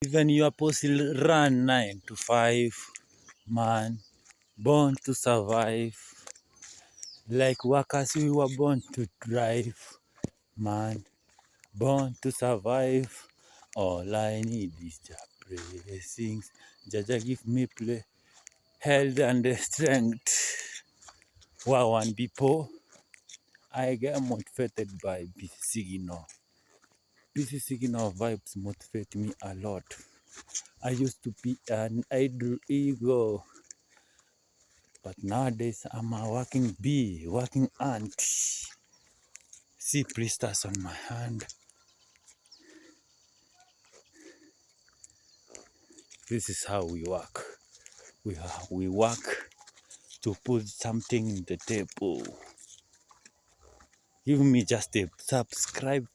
Even your apostle run 9 to 5, man, born to survive. Like workers, we were born to drive, man, born to survive. All I need is your blessings. Jaja give me play, health and strength. Wow, and people, I get motivated by BC Signal. BC Signal vibes motivate me a lot. I used to be an idle ego, but nowadays I'm a working bee, working ant. See blisters on my hand. This is how we work. We work to put something in the table. Give me just a subscribe